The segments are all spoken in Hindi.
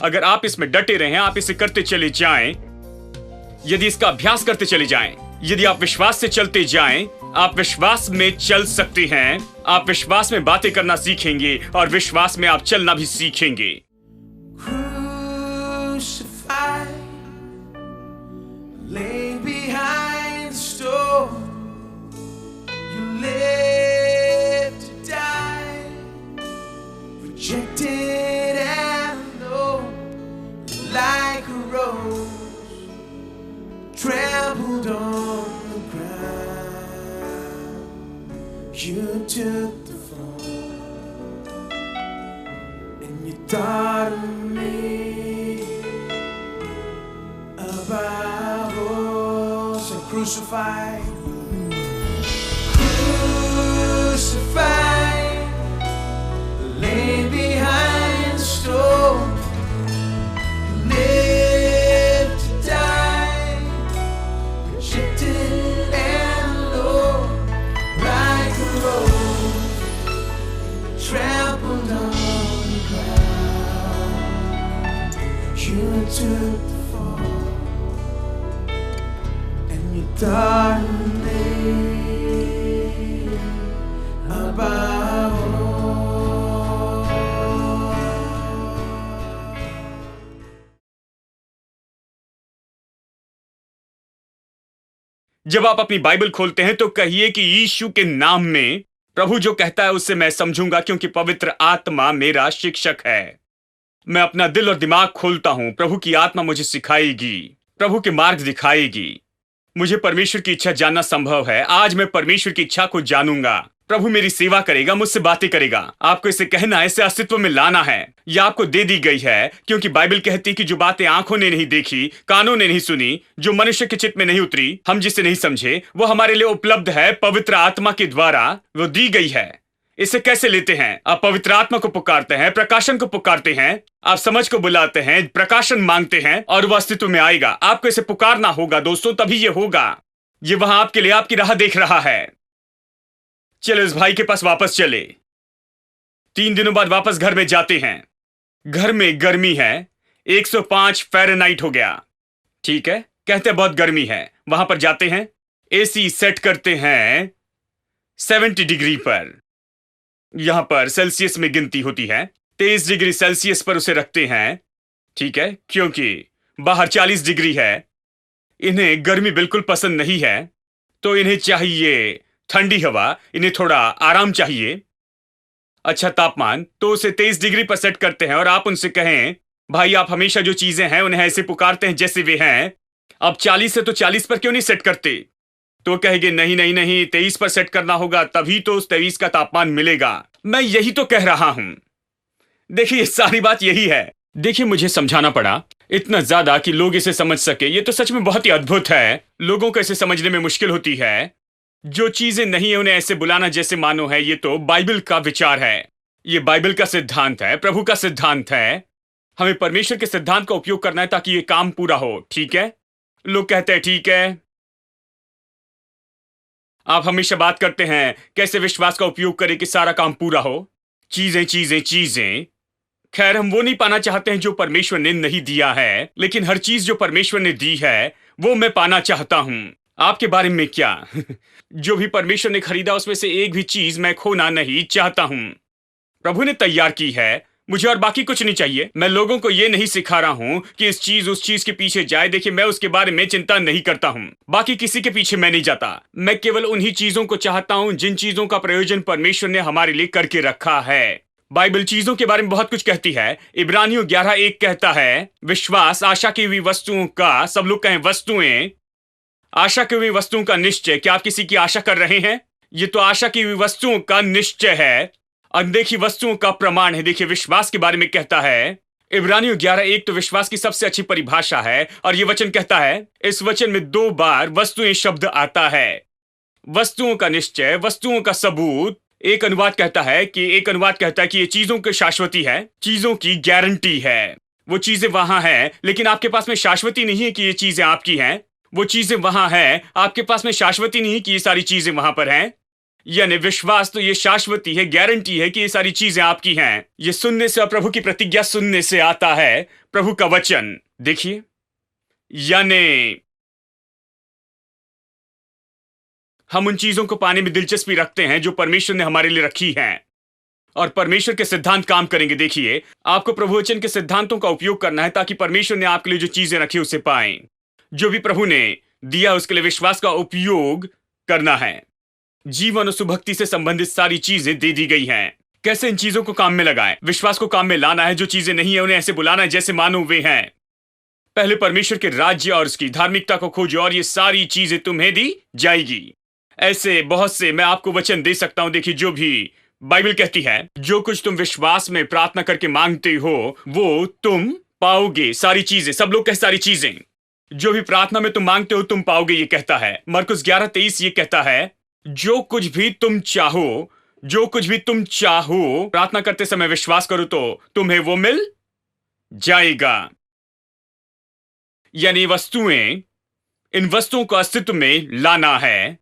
अगर आप इसमें डटे रहें, आप इसे करते चले जाएं, यदि इसका अभ्यास करते चले जाएं, यदि आप विश्वास से चलते जाएं, आप विश्वास में चल सकते हैं। आप विश्वास में बातें करना सीखेंगे और विश्वास में आप चलना भी सीखेंगे। Rejected and low, like a rose, trampled on the ground. You took the fall, and you thought of me about us and crucified, crucified. Lay behind the stone, you lived to die, rejected and low, like a rose, trampled on the ground. You took the fall, and you thought of me about. जब आप अपनी बाइबल खोलते हैं तो कहिए कि यीशु के नाम में प्रभु जो कहता है उससे मैं समझूंगा, क्योंकि पवित्र आत्मा मेरा शिक्षक है। मैं अपना दिल और दिमाग खोलता हूं, प्रभु की आत्मा मुझे सिखाएगी, प्रभु के मार्ग दिखाएगी। मुझे परमेश्वर की इच्छा जानना संभव है। आज मैं परमेश्वर की इच्छा को जानूंगा। प्रभु मेरी सेवा करेगा, मुझसे बातें करेगा। आपको इसे कहना है, इसे अस्तित्व में लाना है। यह आपको दे दी गई है, क्योंकि बाइबल कहती है कि जो बातें आंखों ने नहीं देखी, कानों ने नहीं सुनी, जो मनुष्य के चित्त में नहीं उतरी, हम जिसे नहीं समझे, वो हमारे लिए उपलब्ध है पवित्र आत्मा के द्वारा। वो दी गई है। इसे कैसे लेते हैं? आप पवित्र आत्मा को पुकारते हैं, प्रकाशन को पुकारते हैं, आप समझ को बुलाते हैं, प्रकाशन मांगते हैं और वह अस्तित्व में आएगा। आपको इसे पुकारना होगा दोस्तों, तभी ये होगा। ये वहां आपके लिए आपकी राह देख रहा है। चलो इस भाई के पास वापस चले। 3 दिनों बाद वापस घर में जाते हैं। घर में गर्मी है, 105 फ़ारेनहाइट हो गया। ठीक है, कहते हैं बहुत गर्मी है। वहां पर जाते हैं, एसी सेट करते हैं 70 डिग्री पर। यहां पर सेल्सियस में गिनती होती है। 23 डिग्री सेल्सियस पर उसे रखते हैं। ठीक है, क्योंकि बाहर 40 डिग्री है। इन्हें गर्मी बिल्कुल पसंद नहीं है, तो इन्हें चाहिए ठंडी हवा, इन्हें थोड़ा आराम चाहिए, अच्छा तापमान। तो उसे 23 डिग्री पर सेट करते हैं और आप उनसे कहें, भाई आप हमेशा जो चीजें हैं उन्हें ऐसे पुकारते हैं जैसे वे हैं, अब 40 है तो 40 पर क्यों नहीं सेट करते? तो कहेंगे नहीं नहीं नहीं, 23 पर सेट करना होगा, तभी तो उस 23 का तापमान मिलेगा। मैं यही तो कह रहा हूं। देखिए सारी बात यही है। देखिए मुझे समझाना पड़ा इतना ज्यादा कि लोग इसे समझ सके। ये तो सच में बहुत ही अद्भुत है। लोगों को इसे समझने में मुश्किल होती है। जो चीजें नहीं है उन्हें ऐसे बुलाना जैसे मानो है। ये तो बाइबल का विचार है, ये बाइबल का सिद्धांत है, प्रभु का सिद्धांत है। हमें परमेश्वर के सिद्धांत का उपयोग करना है ताकि ये काम पूरा हो। ठीक है, लोग कहते हैं ठीक है। आप हमेशा बात करते हैं कैसे विश्वास का उपयोग करें कि सारा काम पूरा हो। चीजें चीजें चीजें, खैर हम वो नहीं पाना चाहते हैं जो परमेश्वर ने नहीं दिया है, लेकिन हर चीज जो परमेश्वर ने दी है वो मैं पाना चाहता हूं। आपके बारे में क्या? जो भी परमेश्वर ने खरीदा उसमें से एक भी चीज मैं खोना नहीं चाहता हूं। प्रभु ने तैयार की है, मुझे और बाकी कुछ नहीं चाहिए। मैं लोगों को यह नहीं सिखा रहा हूं कि इस चीज उस चीज के पीछे जाए। देखिए मैं उसके बारे में चिंता नहीं करता हूं, बाकी किसी के पीछे मैं नहीं जाता। मैं केवल उन्हीं चीजों को चाहता हूं जिन चीजों का प्रयोजन परमेश्वर ने हमारे लिए करके रखा है। बाइबल चीजों के बारे में बहुत कुछ कहती है। इब्रानियों 11:1 कहता है, विश्वास आशा की हुई वस्तुओं का, सब लोग कहें वस्तुएं, आशा की हुई वस्तुओं का निश्चय। क्या आप किसी की आशा कर रहे हैं? ये तो आशा की हुई वस्तुओं का निश्चय है, अनदेखी वस्तुओं का प्रमाण है। देखिए विश्वास के बारे में कहता है इब्रानियों 11:1 तो विश्वास की सबसे अच्छी परिभाषा है। और ये वचन कहता है, इस वचन में 2 बार वस्तुएं शब्द आता है। वस्तुओं का निश्चय, वस्तुओं का सबूत। एक अनुवाद कहता है कि ये चीजों की शाश्वती है, चीजों की गारंटी है। वो चीजें वहां हैं, लेकिन आपके पास में शाश्वती नहीं है कि ये चीजें आपकी हैं। वो चीजें वहां हैं, आपके पास में शाश्वती नहीं कि ये सारी चीजें वहां पर हैं। यानी विश्वास तो ये शाश्वती है, गारंटी है कि ये सारी चीजें आपकी हैं। ये सुनने से और प्रभु की प्रतिज्ञा सुनने से आता है, प्रभु का वचन। देखिए, यानी हम उन चीजों को पाने में दिलचस्पी रखते हैं जो परमेश्वर ने हमारे लिए रखी हैं, और परमेश्वर के सिद्धांत काम करेंगे। देखिए, आपको प्रभु वचन के सिद्धांतों का उपयोग करना है ताकि परमेश्वर ने आपके लिए जो चीजें रखी उसे पाएं। जो भी प्रभु ने दिया उसके लिए विश्वास का उपयोग करना है। जीवन और सुभक्ति से संबंधित सारी चीजें दे दी गई हैं। कैसे इन चीजों को काम में लगाएं? विश्वास को काम में लाना है। जो चीजें नहीं है उन्हें ऐसे बुलाना है जैसे मानो वे हैं। पहले परमेश्वर के राज्य और उसकी धार्मिकता को खोजो और ये सारी चीजें तुम्हें दी जाएगी। ऐसे बहुत से मैं आपको वचन दे सकता हूं। देखिए, जो भी बाइबल कहती है, जो कुछ तुम विश्वास में प्रार्थना करके मांगते हो वो तुम पाओगे। सारी चीजें, सब लोग कह सारी चीजें, जो भी प्रार्थना में तुम मांगते हो तुम पाओगे, ये कहता है। मरकुस 11:23 ये कहता है, जो कुछ भी तुम चाहो, जो कुछ भी तुम चाहो प्रार्थना करते समय विश्वास करो तो तुम्हें वो मिल जाएगा। यानी वस्तुएं, इन वस्तुओं को अस्तित्व में लाना है,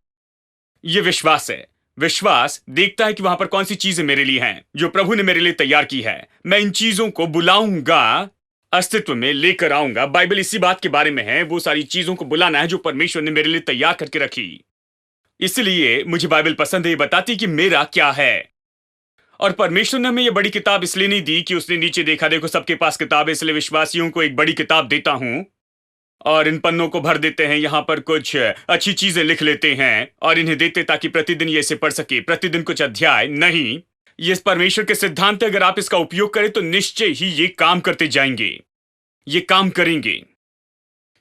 ये विश्वास है। विश्वास देखता है कि वहां पर कौन सी चीजें मेरे लिए हैं जो प्रभु ने मेरे लिए तैयार की है। मैं इन चीजों को बुलाऊंगा, अस्तित्व में लेकर आऊंगा। बाइबल इसी बात के बारे में है, वो सारी चीजों को बुलाना है जो परमेश्वर ने मेरे लिए तैयार करके रखी। इसलिए मुझे बाइबल पसंद है, ये बताती कि मेरा क्या है। और परमेश्वर ने हमें ये बड़ी किताब इसलिए नहीं दी कि उसने नीचे देखा, देखो सबके पास किताब है, इसलिए विश्वासियों को एक बड़ी किताब देता हूं और इन पन्नों को भर देते हैं, यहां पर कुछ अच्छी चीजें लिख लेते हैं और इन्हें देते ताकि प्रतिदिन ये इसे पढ़ सके, प्रतिदिन कुछ अध्याय। नहीं, ये परमेश्वर के सिद्धांत है। अगर आप इसका उपयोग करें तो निश्चय ही ये काम करते जाएंगे, ये काम करेंगे।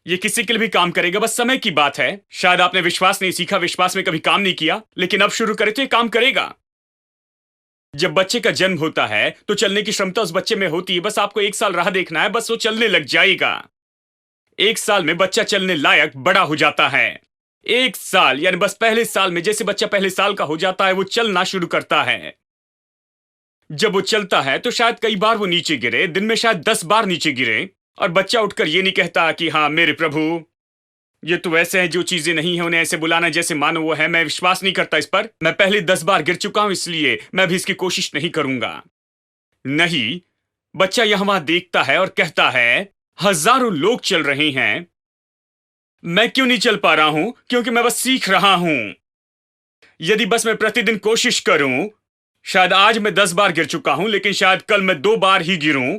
ये किसी के लिए भी काम करेगा, बस समय की बात है। शायद आपने विश्वास नहीं सीखा, विश्वास में कभी काम नहीं किया, लेकिन अब शुरू करें तो ये काम करेगा। जब बच्चे का जन्म होता है तो चलने की क्षमता उस बच्चे में होती है, बस आपको 1 साल राह देखना है, बस वो चलने लग जाएगा। 1 साल में बच्चा चलने लायक बड़ा हो जाता है। 1 साल यानी बस पहले साल में जैसे बच्चा पहले साल का हो जाता है वो चलना शुरू करता है। जब वो चलता है तो शायद कई बार वो नीचे गिरे, दिन में शायद 10 बार नीचे गिरे, और बच्चा उठकर ये नहीं कहता कि हाँ मेरे प्रभु ये तो वैसे है, जो चीजें नहीं है उन्हें ऐसे बुलाना जैसे मानो वो है। मैं विश्वास नहीं करता इस पर, मैं पहले 10 बार गिर चुका हूं इसलिए मैं भी इसकी कोशिश नहीं करूंगा। नहीं, बच्चा यहां वहां देखता है और कहता है हजारों लोग चल रहे हैं, मैं क्यों नहीं चल पा रहा हूं? क्योंकि मैं बस सीख रहा हूं। यदि बस मैं प्रतिदिन कोशिश करूं, शायद आज मैं 10 बार गिर चुका हूं, लेकिन शायद कल मैं 2 बार ही गिरूं,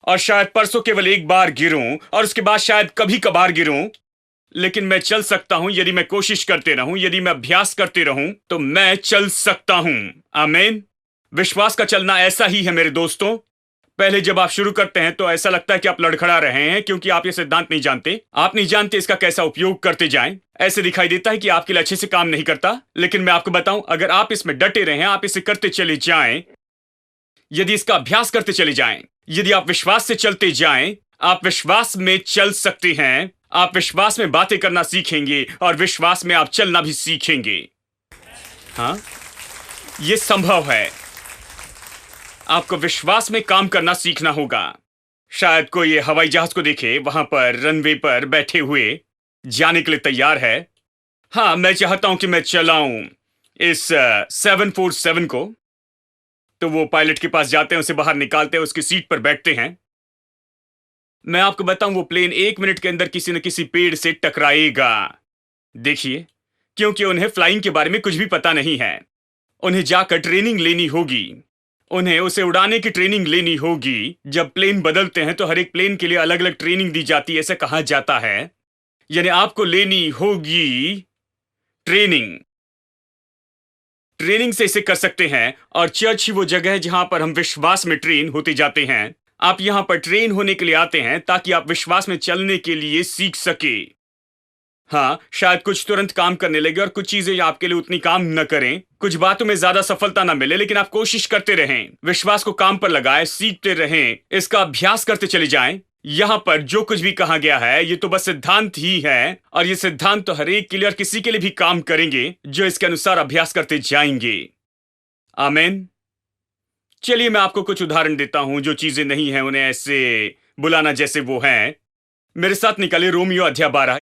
और शायद परसों केवल 1 बार गिरूं, और उसके बाद शायद कभी कभार गिरूं, लेकिन मैं चल सकता हूं। यदि मैं कोशिश करते रहूं, यदि मैं अभ्यास करते रहूं तो मैं चल सकता हूं। आमीन। विश्वास का चलना ऐसा ही है मेरे दोस्तों। पहले जब आप शुरू करते हैं तो ऐसा लगता है कि आप लड़खड़ा रहे हैं, क्योंकि आप ये सिद्धांत नहीं जानते, आप नहीं जानते इसका कैसा उपयोग करते जाएं। ऐसे दिखाई देता है कि आपके लिए अच्छे से काम नहीं करता, लेकिन मैं आपको बताऊं, अगर आप इसमें डटे रहें, आप इसे करते चले जाएं, यदि इसका अभ्यास करते चले जाएं, यदि आप विश्वास से चलते जाएं, आप विश्वास में चल सकते हैं। आप विश्वास में बातें करना सीखेंगे और विश्वास में आप चलना भी सीखेंगे। हाँ, ये संभव है। आपको विश्वास में काम करना सीखना होगा। शायद कोई ये हवाई जहाज को देखे, वहां पर रनवे पर बैठे हुए जाने के लिए तैयार है। हाँ, मैं चाहता हूं कि मैं चलाऊं इस 747 को। तो वो पायलट के पास जाते हैं, उसे बाहर निकालते हैं, उसकी सीट पर बैठते हैं। मैं आपको बताऊं, वो प्लेन 1 मिनट के अंदर किसी न किसी पेड़ से टकराएगा। देखिए, क्योंकि उन्हें फ्लाइंग के बारे में कुछ भी पता नहीं है। उन्हें जाकर ट्रेनिंग लेनी होगी, उन्हें उसे उड़ाने की ट्रेनिंग लेनी होगी। जब प्लेन बदलते हैं तो हर एक प्लेन के लिए अलग अलग ट्रेनिंग दी जाती है, ऐसा कहा जाता है। यानी आपको लेनी होगी ट्रेनिंग। ट्रेनिंग से इसे कर सकते हैं, और चर्च ही वो जगह है जहां पर हम विश्वास में ट्रेन होते जाते हैं। आप यहां पर ट्रेन होने के लिए आते हैं ताकि आप विश्वास में चलने के लिए सीख सके। हाँ, शायद कुछ तुरंत काम करने लगे और कुछ चीजें आपके लिए उतनी काम न करें, कुछ बातों में ज्यादा सफलता न मिले, लेकिन आप कोशिश करते रहें, विश्वास को काम पर लगाएं, सीखते रहें, इसका अभ्यास करते चले जाएं। यहां पर जो कुछ भी कहा गया है ये तो बस सिद्धांत ही है, और ये सिद्धांत तो हर एक के लिए और किसी के लिए भी काम करेंगे जो इसके अनुसार अभ्यास करते जाएंगे। आमीन। चलिए मैं आपको कुछ उदाहरण देता हूं। जो चीजें नहीं हैं उन्हें ऐसे बुलाना जैसे वो हैं। मेरे साथ निकले रोमियो अध्याय 12,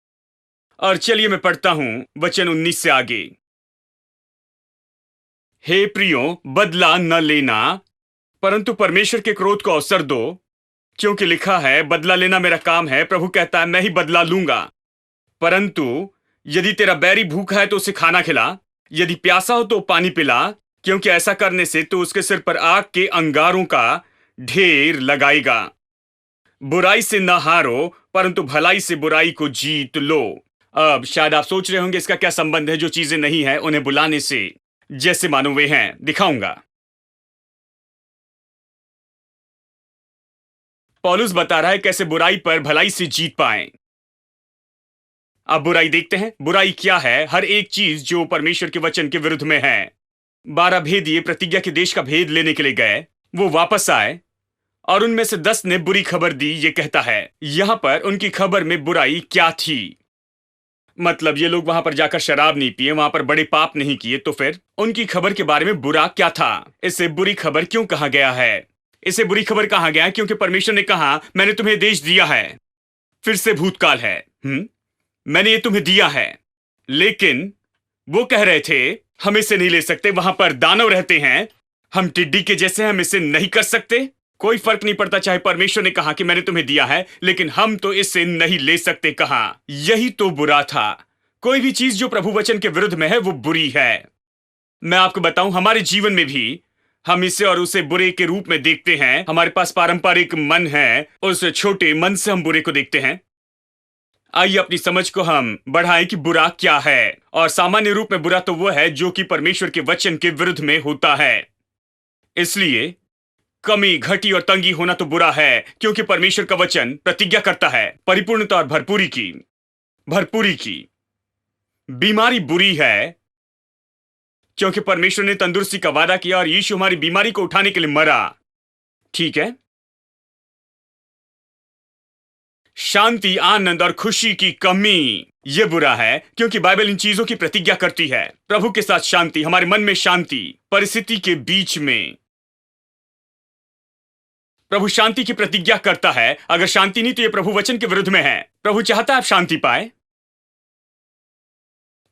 और चलिए मैं पढ़ता हूं वचन 19 से आगे। हे प्रियो, बदला न लेना, परंतु परमेश्वर के क्रोध को अवसर दो, क्योंकि लिखा है, बदला लेना मेरा काम है, प्रभु कहता है मैं ही बदला लूंगा। परंतु यदि तेरा बैरी भूखा है तो उसे खाना खिला, यदि प्यासा हो तो पानी पिला, क्योंकि ऐसा करने से तो उसके सिर पर आग के अंगारों का ढेर लगाएगा। बुराई से न हारो, परंतु भलाई से बुराई को जीत लो। अब शायद आप सोच रहे होंगे इसका क्या संबंध है जो चीजें नहीं है उन्हें बुलाने से, जैसे मानो वे हैं। दिखाऊंगा। पौलुस बता रहा है कैसे बुराई पर भलाई से जीत पाएं। अब बुराई देखते हैं। बुराई क्या है? हर एक चीज जो परमेश्वर के वचन के विरुद्ध में है। 12 भेदिए प्रतिज्ञा के देश का भेद लेने के लिए गए, वो वापस आए और उनमें से 10 ने बुरी खबर दी। ये कहता है यहां पर उनकी खबर में बुराई क्या थी। मतलब ये लोग वहां पर जाकर शराब नहीं पिए, वहां पर बड़े पाप नहीं किए, तो फिर उनकी खबर के बारे में बुरा क्या था? इसे बुरी खबर क्यों कहा गया है? इसे बुरी खबर कहा गया है क्योंकि परमेश्वर ने कहा मैंने तुम्हें देश दिया है। फिर से भूतकाल है। मैंने ये तुम्हें दिया है। लेकिन वो कह रहे थे हम इसे नहीं ले सकते, वहां पर दानव रहते हैं, हम टिड्डी के जैसे, हम इसे नहीं कर सकते। कोई फर्क नहीं पड़ता चाहे परमेश्वर ने कहा कि मैंने तुम्हें दिया है, लेकिन हम तो इसे नहीं ले सकते कहा। यही तो बुरा था। कोई भी चीज जो प्रभु वचन के विरुद्ध में है वो बुरी है। मैं आपको बताऊं, हमारे जीवन में भी हम इसे और उसे बुरे के रूप में देखते हैं। हमारे पास पारंपरिक मन है, उस छोटे मन से हम बुरे को देखते हैं। आइए अपनी समझ को हम बढ़ाएं कि बुरा क्या है। और सामान्य रूप में बुरा तो वो है जो कि परमेश्वर के वचन के विरुद्ध में होता है। इसलिए कमी, घटी और तंगी होना तो बुरा है, क्योंकि परमेश्वर का वचन प्रतिज्ञा करता है परिपूर्णता और भरपूरी की। बीमारी बुरी है, क्योंकि परमेश्वर ने तंदुरुस्ती का वादा किया और यीशु हमारी बीमारी को उठाने के लिए मरा। ठीक है। शांति, आनंद और खुशी की कमी, यह बुरा है, क्योंकि बाइबल इन चीजों की प्रतिज्ञा करती है। प्रभु के साथ शांति, हमारे मन में शांति, परिस्थिति के बीच में प्रभु शांति की प्रतिज्ञा करता है। अगर शांति नहीं तो यह प्रभु वचन के विरुद्ध में है। प्रभु चाहता है आप शांति पाए।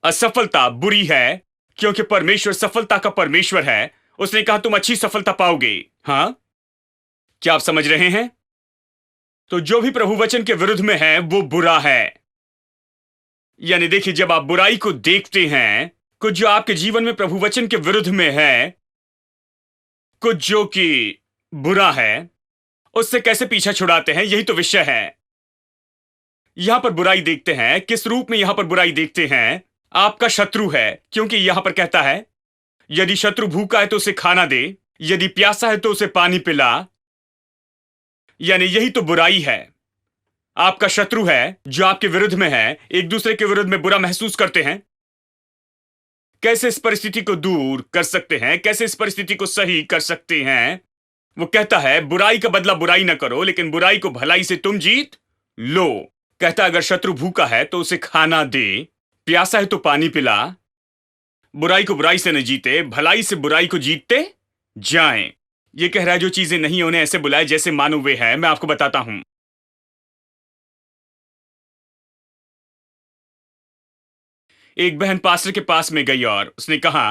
असफलता बुरी है, क्योंकि परमेश्वर सफलता का परमेश्वर है। उसने कहा तुम अच्छी सफलता पाओगे। हां, क्या आप समझ रहे हैं? तो जो भी प्रभु वचन के विरुद्ध में है वो बुरा है। यानी देखिए, जब आप बुराई को देखते हैं, कुछ जो आपके जीवन में प्रभु वचन के विरुद्ध में है, कुछ जो कि बुरा है, उससे कैसे पीछा छुड़ाते हैं, यही तो विषय है। यहां पर बुराई देखते हैं। किस रूप में यहां पर बुराई देखते हैं? आपका शत्रु है, क्योंकि यहां पर कहता है यदि शत्रु भूखा है तो उसे खाना दे, यदि प्यासा है तो उसे पानी पिला। यानी यही तो बुराई है। आपका शत्रु है जो आपके विरुद्ध में है, एक दूसरे के विरुद्ध में बुरा महसूस करते हैं। कैसे इस परिस्थिति को दूर कर सकते हैं? कैसे इस परिस्थिति को सही कर सकते हैं? वो कहता है बुराई का बदला बुराई ना करो, लेकिन बुराई को भलाई से तुम जीत लो। कहता है अगर शत्रु भूखा है तो उसे खाना दे, प्यासा है तो पानी पिला। बुराई को बुराई से न जीते, भलाई से बुराई को जीतते जाएं। ये कह रहा है जो चीजें नहीं उन्हें ऐसे बुलाए जैसे मानो वे है। मैं आपको बताता हूं। एक बहन पास्टर के पास में गई और उसने कहा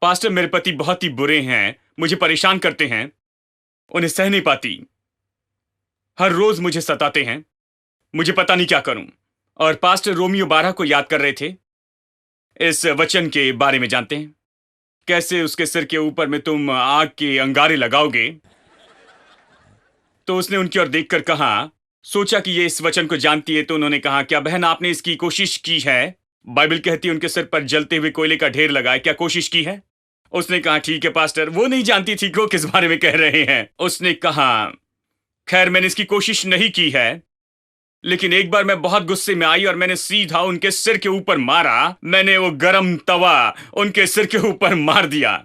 पास्टर, मेरे पति बहुत ही बुरे हैं, मुझे परेशान करते हैं, उन्हें सह नहीं पाती, हर रोज मुझे सताते हैं, मुझे पता नहीं क्या करूं। और पास्टर रोमियो 12 को याद कर रहे थे। इस वचन के बारे में जानते हैं, कैसे उसके सिर के ऊपर में तुम आग के अंगारे लगाओगे। तो उसने उनकी ओर देखकर कहा, सोचा कि ये इस वचन को जानती है, तो उन्होंने कहा क्या बहन आपने इसकी कोशिश की है? बाइबल कहती है उनके सिर पर जलते हुए कोयले का ढेर लगाए, क्या कोशिश की है? उसने कहा ठीक है पास्टर। वो नहीं जानती थी कि वो किस बारे में कह रहे हैं। उसने कहा खैर मैंने इसकी कोशिश नहीं की है, लेकिन एक बार मैं बहुत गुस्से में आई और मैंने सीधा उनके सिर के ऊपर मारा। मैंने वो गरम तवा उनके सिर के ऊपर मार दिया,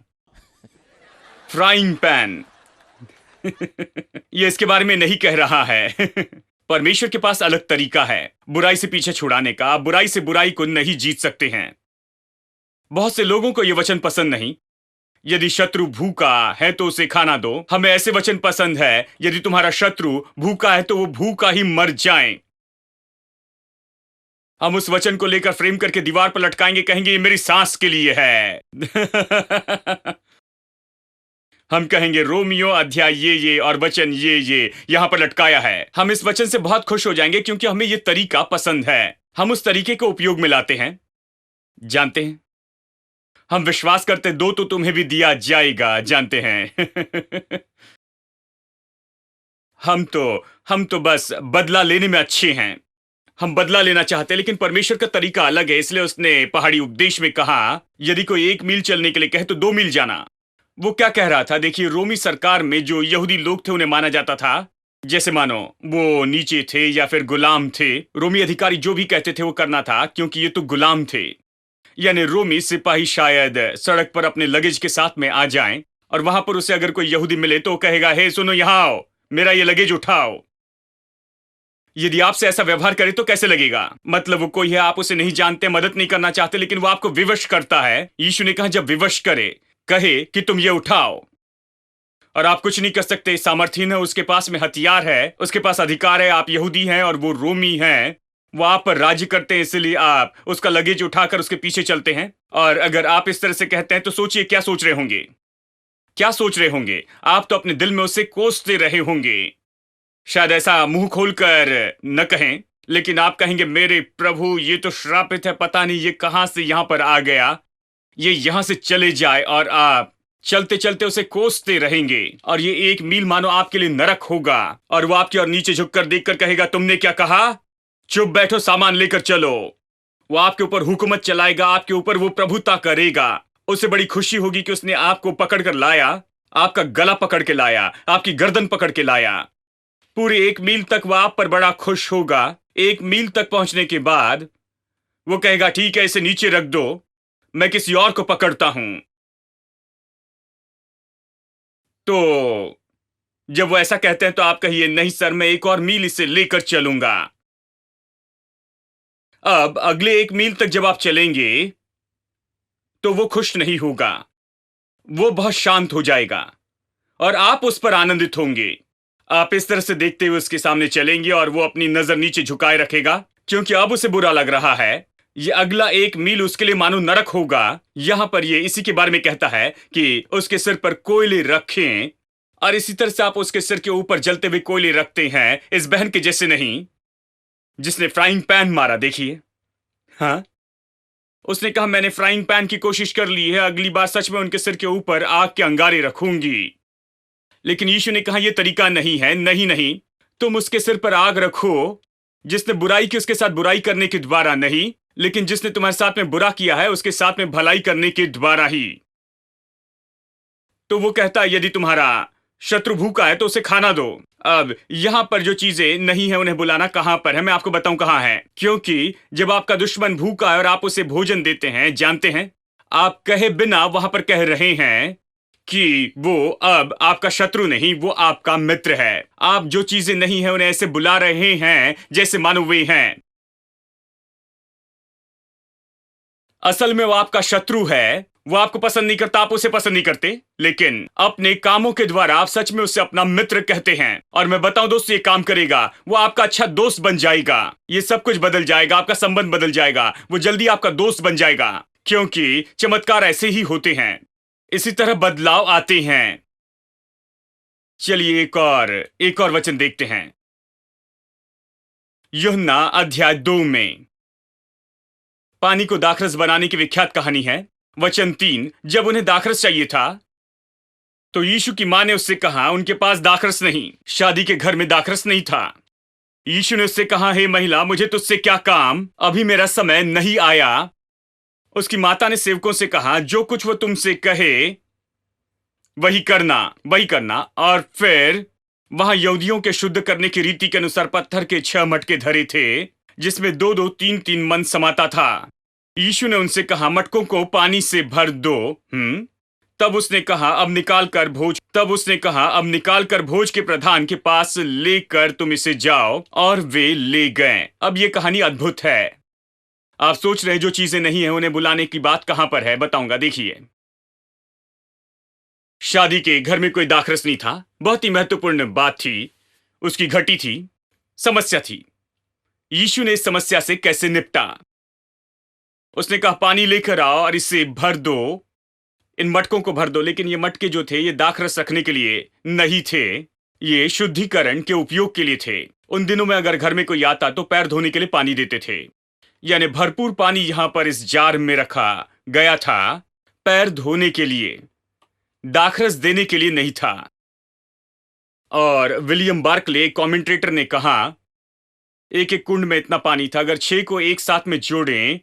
फ्राइंग पैन। ये इसके बारे में नहीं कह रहा है। परमेश्वर के पास अलग तरीका है बुराई से पीछे छुड़ाने का। आप बुराई से बुराई को नहीं जीत सकते हैं। बहुत से लोगों को यह वचन पसंद नहीं, यदि शत्रु भूखा है तो उसे खाना दो। हमें ऐसे वचन पसंद है, यदि तुम्हारा शत्रु भूखा है तो वो भूखा ही मर जाए। हम उस वचन को लेकर फ्रेम करके दीवार पर लटकाएंगे, कहेंगे ये मेरी सांस के लिए है। हम कहेंगे रोमियो अध्याय ये और वचन ये यहां पर लटकाया है। हम इस वचन से बहुत खुश हो जाएंगे क्योंकि हमें ये तरीका पसंद है। हम उस तरीके को उपयोग में लाते हैं। जानते हैं, हम विश्वास करते दो तो तुम्हें भी दिया जाएगा, जानते हैं। हम तो बस बदला लेने में अच्छे हैं। हम बदला लेना चाहते हैं, लेकिन परमेश्वर का तरीका अलग है। इसलिए उसने पहाड़ी उपदेश में कहा, यदि कोई 1 मील चलने के लिए कहे तो 2 मील जाना। वो क्या कह रहा था? देखिए, रोमी सरकार में जो यहूदी लोग थे उन्हें माना जाता था जैसे मानो वो नीचे थे या फिर गुलाम थे। रोमी अधिकारी जो भी कहते थे वो करना था, क्योंकि ये तो गुलाम थे। यानी रोमी सिपाही शायद सड़क पर अपने लगेज के साथ में आ जाएं और वहां पर उसे अगर कोई यहूदी मिले तो वो कहेगा, हे सुनो, यहां आओ, मेरा ये लगेज उठाओ। यदि आपसे ऐसा व्यवहार करे तो कैसे लगेगा? मतलब वो कोई है, आप उसे नहीं जानते, मदद नहीं करना चाहते, लेकिन वो आपको विवश करता है। यीशु ने कहा, जब विवश करे, कहे कि तुम ये उठाओ, और आप कुछ नहीं कर सकते, सामर्थ्यहीन है, उसके पास में हथियार है, उसके पास अधिकार है। आप यहूदी हैं और वो रोमी हैं, वो आप पर राज्य करते हैं, इसलिए आप उसका लगेज उठाकर उसके पीछे चलते हैं। और अगर आप इस तरह से कहते हैं तो सोचिए क्या सोच रहे होंगे, क्या सोच रहे होंगे? आप तो अपने दिल में उसे कोसते रहे होंगे। शायद ऐसा मुंह खोलकर न कहें, लेकिन आप कहेंगे, मेरे प्रभु, ये तो श्रापित है, पता नहीं ये कहां से यहां पर आ गया, ये यहां से चले जाए। और आप चलते चलते उसे कोसते रहेंगे, और ये 1 मील मानो आपके लिए नरक होगा। और वो आपकी और नीचे झुककर देखकर कहेगा, तुमने क्या कहा? चुप बैठो, सामान लेकर चलो। वो आपके ऊपर हुकूमत चलाएगा, आपके ऊपर वो प्रभुता करेगा। उसे बड़ी खुशी होगी कि उसने आपको पकड़ कर लाया, आपका गला पकड़ के लाया, आपकी गर्दन पकड़ के लाया। पूरे 1 मील तक वो आप पर बड़ा खुश होगा। 1 मील तक पहुंचने के बाद वो कहेगा, ठीक है, इसे नीचे रख दो, मैं किसी और को पकड़ता हूं। तो जब वो ऐसा कहते हैं तो आप कहिए, नहीं सर, मैं 1 और मील इसे लेकर चलूंगा। अब अगले 1 मील तक जब आप चलेंगे तो वो खुश नहीं होगा, वो बहुत शांत हो जाएगा और आप उस पर आनंदित होंगे। आप इस तरह से देखते हुए उसके सामने चलेंगे और वो अपनी नजर नीचे झुकाए रखेगा, क्योंकि अब उसे बुरा लग रहा है। ये अगला 1 मील उसके लिए मानो नरक होगा। यहां पर ये इसी के बारे में कहता है कि उसके सिर पर कोयले रखें, और इसी तरह से आप उसके सिर के ऊपर जलते हुए कोयले रखते हैं, इस बहन के जैसे नहीं जिसने फ्राइंग पैन मारा। देखिए, हाँ, उसने कहा, मैंने फ्राइंग पैन की कोशिश कर ली है, अगली बार सच में उनके सिर के ऊपर आग के अंगारे रखूंगी। लेकिन यीशु ने कहा, यह तरीका नहीं है। नहीं नहीं, तुम उसके सिर पर आग रखो जिसने बुराई की, उसके साथ बुराई करने के द्वारा नहीं, लेकिन जिसने तुम्हारे साथ में बुरा किया है उसके साथ में भलाई करने के द्वारा ही। तो वो कहता है, यदि तुम्हारा शत्रु भूखा है तो उसे खाना दो। अब यहां पर जो चीजें नहीं है उन्हें बुलाना कहां पर है, मैं आपको बताऊं कहां है। क्योंकि जब आपका दुश्मन भूखा है और आप उसे भोजन देते हैं, जानते हैं, आप कहे बिना वहां पर कह रहे हैं कि वो अब आपका शत्रु नहीं, वो आपका मित्र है। आप जो चीजें नहीं है उन्हें ऐसे बुला रहे हैं जैसे मानो वे हैं। असल में वो आपका शत्रु है, वो आपको पसंद नहीं करता, आप उसे पसंद नहीं करते, लेकिन अपने कामों के द्वारा आप सच में उसे अपना मित्र कहते हैं। और मैं बताऊं दोस्तों, ये काम करेगा, वो आपका अच्छा दोस्त बन जाएगा। ये सब कुछ बदल जाएगा, आपका संबंध बदल जाएगा, वो जल्दी आपका दोस्त बन जाएगा, क्योंकि चमत्कार ऐसे ही होते हैं, इसी तरह बदलाव आते हैं। चलिए एक और वचन देखते हैं। यूहन्ना अध्याय 2 में पानी को दाखरस बनाने की विख्यात कहानी है। वचन 3, जब उन्हें दाखरस चाहिए था तो यीशु की मां ने उससे कहा, उनके पास दाखरस नहीं, शादी के घर में दाखरस नहीं था। यीशु ने उससे कहा, हे महिला, मुझे तुझसे क्या काम, अभी मेरा समय नहीं आया। उसकी माता ने सेवकों से कहा, जो कुछ वो तुमसे कहे वही करना, वही करना। और फिर वहां यहूदियों के शुद्ध करने की रीति के अनुसार पत्थर के 6 मटके धरे थे, जिसमें 2-2, 3-3 मन समाता था। यीशु ने उनसे कहा, मटकों को पानी से भर दो। तब उसने कहा, अब निकाल कर भोज के प्रधान के पास लेकर तुम इसे जाओ। और वे ले गए। अब ये कहानी अद्भुत है। आप सोच रहे जो चीजें नहीं है उन्हें बुलाने की बात कहां पर है, बताऊंगा। देखिए, शादी के घर में कोई दाखरस नहीं था, बहुत ही महत्वपूर्ण बात थी, उसकी घटी थी, समस्या थी। यीशु ने इस समस्या से कैसे निपटा। उसने कहा पानी लेकर आओ और इसे भर दो, इन मटकों को भर दो। लेकिन ये मटके जो थे ये दाखरस रखने के लिए नहीं थे, ये शुद्धिकरण के उपयोग के लिए थे। उन दिनों में अगर घर में कोई आता तो पैर धोने के लिए पानी देते थे, यानी भरपूर पानी यहां पर इस जार में रखा गया था पैर धोने के लिए, दाखरस देने के लिए नहीं था। और विलियम बार्कले कमेंटेटर ने कहा एक एक कुंड में इतना पानी था, अगर 6 को एक साथ में जोड़ें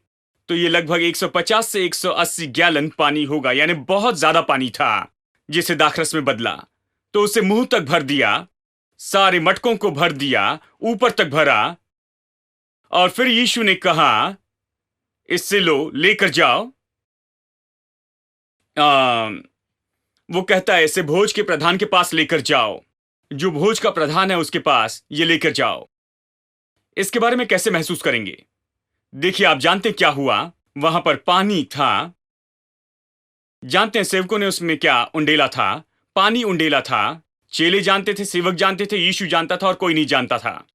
तो ये लगभग 150 से 180 गैलन पानी होगा, यानी बहुत ज्यादा पानी था जिसे दाखरस में बदला। तो उसे मुंह तक भर दिया, सारे मटकों को भर दिया, ऊपर तक भरा, और फिर यीशु ने कहा इससे लो, लेकर जाओ। वो कहता है इसे भोज के प्रधान के पास लेकर जाओ, जो भोज का प्रधान है उसके पास ये लेकर जाओ। इसके बारे में कैसे महसूस करेंगे? देखिए, आप जानते क्या हुआ, वहां पर पानी था। जानते हैं सेवकों ने उसमें क्या उंडेला था? पानी उंडेला था। चेले जानते थे, सेवक जानते थे, यीशु जानता था और कोई नहीं जानता था।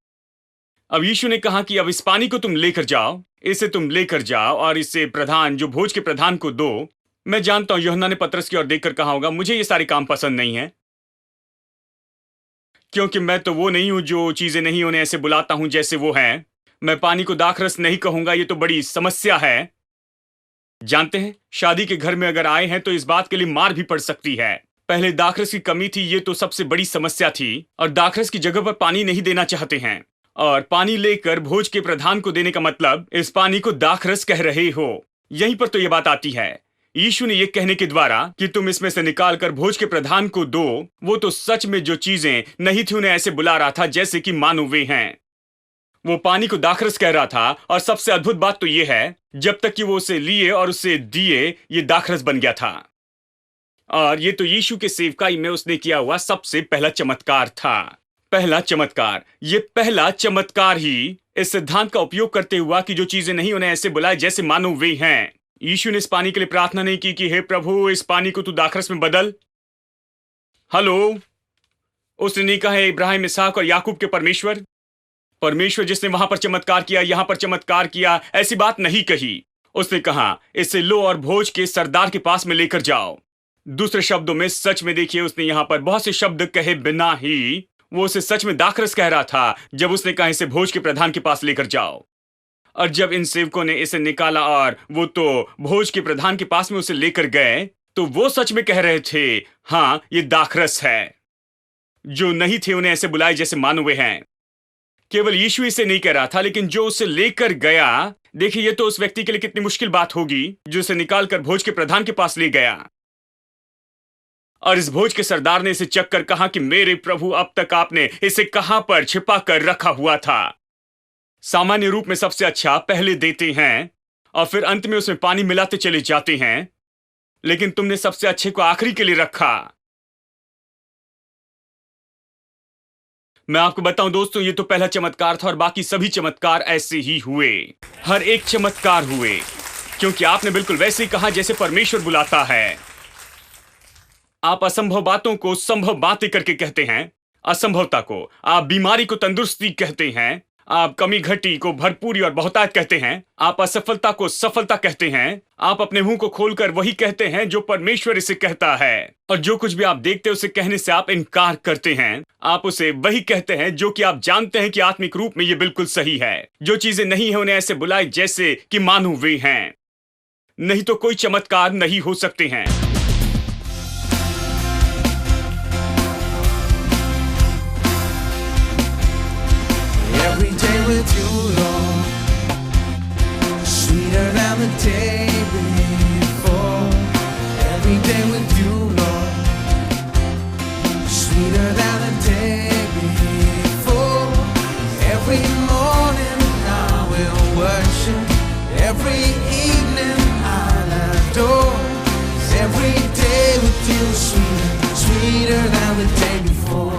अब यीशु ने कहा कि अब इस पानी को तुम लेकर जाओ, इसे तुम लेकर जाओ और इसे प्रधान, जो भोज के प्रधान को दो। मैं जानता हूं यूहन्ना ने पतरस की ओर देखकर कहा होगा मुझे ये सारे काम पसंद नहीं है, क्योंकि मैं तो वो नहीं हूं जो चीजें नहीं उन्हें ऐसे बुलाता हूं जैसे वो हैं। मैं पानी को दाखरस नहीं कहूंगा, ये तो बड़ी समस्या है। जानते हैं, शादी के घर में अगर आए हैं तो इस बात के लिए मार भी पड़ सकती है। पहले दाखरस की कमी थी, ये तो सबसे बड़ी समस्या थी, और दाखरस की जगह पर पानी नहीं देना चाहते हैं। और पानी लेकर भोज के प्रधान को देने का मतलब इस पानी को दाखरस कह रहे हो। यहीं पर तो ये बात आती है। यीशु ने ये कहने के द्वारा कि तुम इसमें से निकालकर भोज के प्रधान को दो, वो तो सच में जो चीजें नहीं थी उन्हें ऐसे बुला रहा था जैसे कि मानो वे हैं। वो पानी को दाखरस कह रहा था, और सबसे अद्भुत बात तो ये है जब तक कि वो उसे लिए और उसे दिए ये दाखरस बन गया था। और ये तो यीशु के सेवकाई में उसने किया हुआ सबसे पहला चमत्कार था। पहला चमत्कार, ये पहला चमत्कार ही इस सिद्धांत का उपयोग करते हुआ कि जो चीजें नहीं उन्हें ऐसे बुलाए जैसे मानो वे हैं। यीशु ने इस पानी के लिए प्रार्थना नहीं की कि हे प्रभु इस पानी को तू दाखरस में बदल। हेलो, उसने नहीं कहा इब्राहिम, इसहाक और याकूब के परमेश्वर, परमेश्वर जिसने वहां पर चमत्कार किया, यहां पर चमत्कार किया, ऐसी बात नहीं कही। उसने कहा इसे लो और भोज के सरदार के पास में लेकर जाओ। दूसरे शब्दों में, सच में देखिए, उसने यहां पर बहुत से शब्द कहे बिना ही वो उसे सच में दाखरस कह रहा था जब उसने कहा इसे भोज के प्रधान के पास लेकर जाओ। और जब इन सेवकों ने इसे निकाला और वो तो भोज के प्रधान के पास में उसे लेकर गए, तो वो सच में कह रहे थे हाँ ये दाखरस है। जो नहीं थे उन्हें ऐसे बुलाए जैसे मानो वे हैं। केवल यीशु इसे नहीं कह रहा था, लेकिन जो उसे लेकर गया, देखिए ये तो उस व्यक्ति के लिए कितनी मुश्किल बात होगी जो उसे निकालकर भोज के प्रधान के पास ले गया। और इस भोज के सरदार ने इसे चख कर कहा कि मेरे प्रभु, अब तक आपने इसे कहां पर छिपा कर रखा हुआ था? सामान्य रूप में सबसे अच्छा पहले देते हैं और फिर अंत में उसमें पानी मिलाते चले जाते हैं, लेकिन तुमने सबसे अच्छे को आखिरी के लिए रखा। मैं आपको बताऊं दोस्तों, ये तो पहला चमत्कार था और बाकी सभी चमत्कार ऐसे ही हुए। हर एक चमत्कार हुए क्योंकि आपने बिल्कुल वैसे ही कहा जैसे परमेश्वर बुलाता है। आप असंभव बातों को संभव बातें करके कहते हैं, असंभवता को। आप बीमारी को तंदुरुस्ती कहते हैं, आप कमी घटी को भरपूरी और बहुतायत कहते हैं, आप असफलता को सफलता कहते हैं। आप अपने मुंह को खोलकर वही कहते हैं जो परमेश्वर इसे कहता है, और जो कुछ भी आप देखते हैं उसे कहने से आप इनकार करते हैं। आप उसे वही कहते हैं जो कि आप जानते हैं कि आत्मिक रूप में ये बिल्कुल सही है। जो चीजें नहीं है उन्हें ऐसे बुलाए जैसे कि मानो वे हैं, नहीं तो कोई चमत्कार नहीं हो सकते हैं। Every day with you, Lord, sweeter than the day before. Every day with you, Lord, sweeter than the day before. Every morning I will worship, every evening I'll adore. Every day with you, sweeter, sweeter than the day before.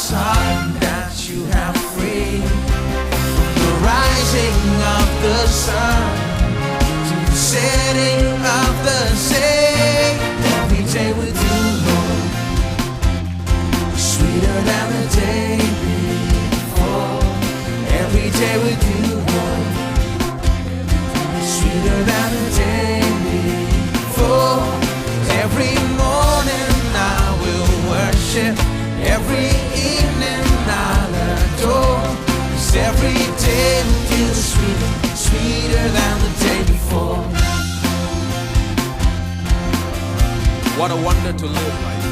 son that you have freed. From the rising of the sun to the setting of the same. Every day with you, Lord, sweeter than the day before. Every day with you, Lord, sweeter than the day before. Every morning I will worship, every evening I'll adore. 'Cause every day with you is sweeter, sweeter than the day before. What a wonder to live like.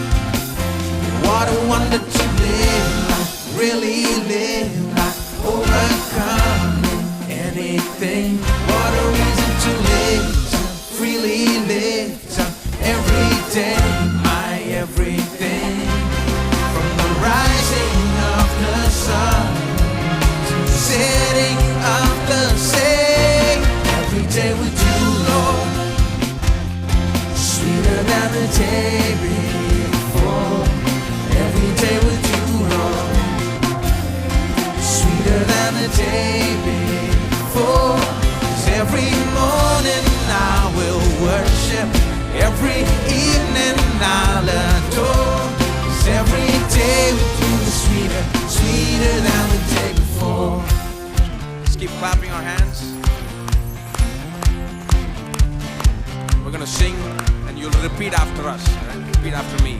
What a wonder to live like, really live like, overcoming anything. What a reason to live, to freely live, to every day, my everything. From the rising of the sun to the setting of the same. Every day with you, Lord, sweeter than the day before. Every day with you, Lord, sweeter than the day before. 'Cause every morning I will worship, every evening I'll adore. 'Cause every day with you is sweeter, sweeter than the day before. Let's keep clapping our hands. We're gonna sing and you'll repeat after us. Right? Repeat after me.